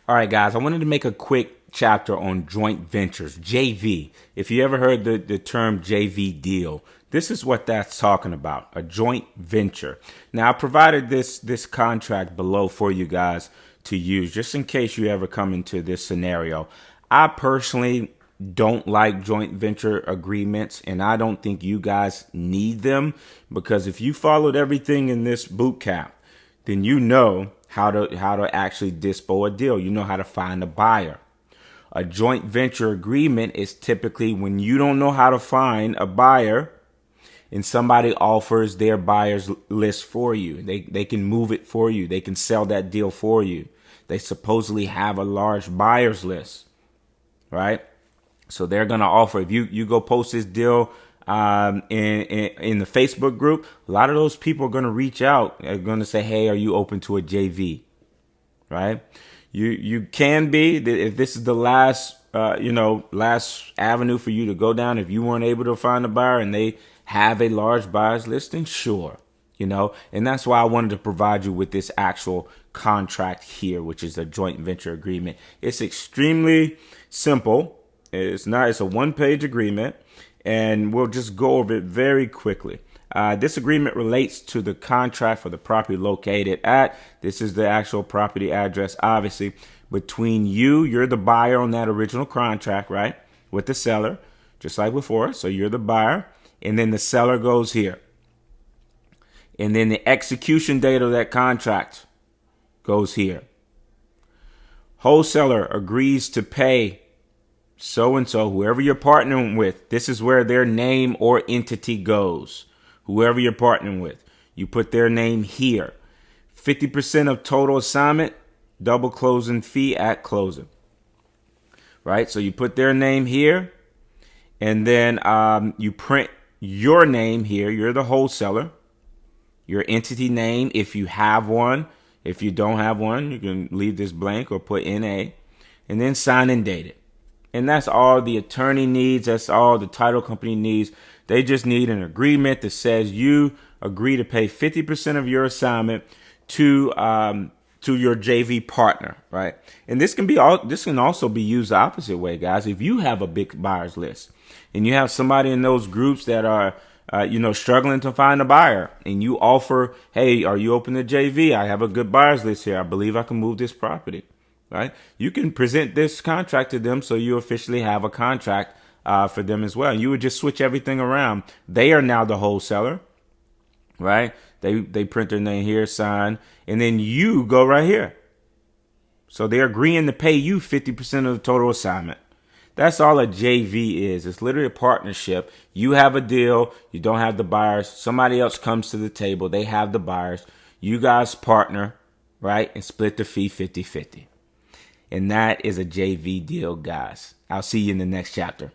All right, guys, I wanted to make a quick chapter on joint ventures, JV. If you ever heard the term JV deal, this is what that's talking about, a joint venture. Now, I provided this contract below for you guys to use just in case you ever come into this scenario. I personally don't like joint venture agreements, and I don't think you guys need them, because if you followed everything in this boot camp, then you know how to actually dispo a deal. You know how to find a buyer. A joint venture agreement is typically when you don't know how to find a buyer and somebody offers their buyer's list for you. They can move it for you. They can sell that deal for you. They supposedly have a large buyer's list, right? So they're going to offer, if you go post this deal in the Facebook group, a lot of those people are going to reach out. They're going to say, hey, are you open to a JV? Right? You can be, if this is the last avenue for you to go down. If you weren't able to find a buyer and they have a large buyer's list, then sure. And that's why I wanted to provide you with this actual contract here, which is a joint venture agreement. It's extremely simple. It's a one-page agreement, and we'll just go over it very quickly. This agreement relates to the contract for the property located at, this is the actual property address, obviously, between you're the buyer on that original contract, right, with the seller, just like before. So you're the buyer, and then the seller goes here. And then the execution date of that contract goes here. Wholesaler agrees to pay so-and-so, whoever you're partnering with. This is where their name or entity goes. Whoever you're partnering with, you put their name here. 50% of total assignment, double closing fee at closing. Right? So you put their name here, and then you print your name here. You're the wholesaler. Your entity name, if you have one. If you don't have one, you can leave this blank or put NA, and then sign and date it. And that's all the attorney needs. That's all the title company needs. They just need an agreement that says you agree to pay 50% of your assignment to your JV partner, right? And this can also be used the opposite way, guys. If you have a big buyers list and you have somebody in those groups that are struggling to find a buyer, and you offer, hey, are you open to JV? I have a good buyers list here. I believe I can move this property. Right? You can present this contract to them, so you officially have a contract for them as well. You would just switch everything around. They are now the wholesaler, right? They print their name here, sign, and then you go right here. So they're agreeing to pay you 50% of the total assignment. That's all a JV is. It's literally a partnership. You have a deal. You don't have the buyers. Somebody else comes to the table. They have the buyers. You guys partner, right? And split the fee 50-50. And that is a JV deal, guys. I'll see you in the next chapter.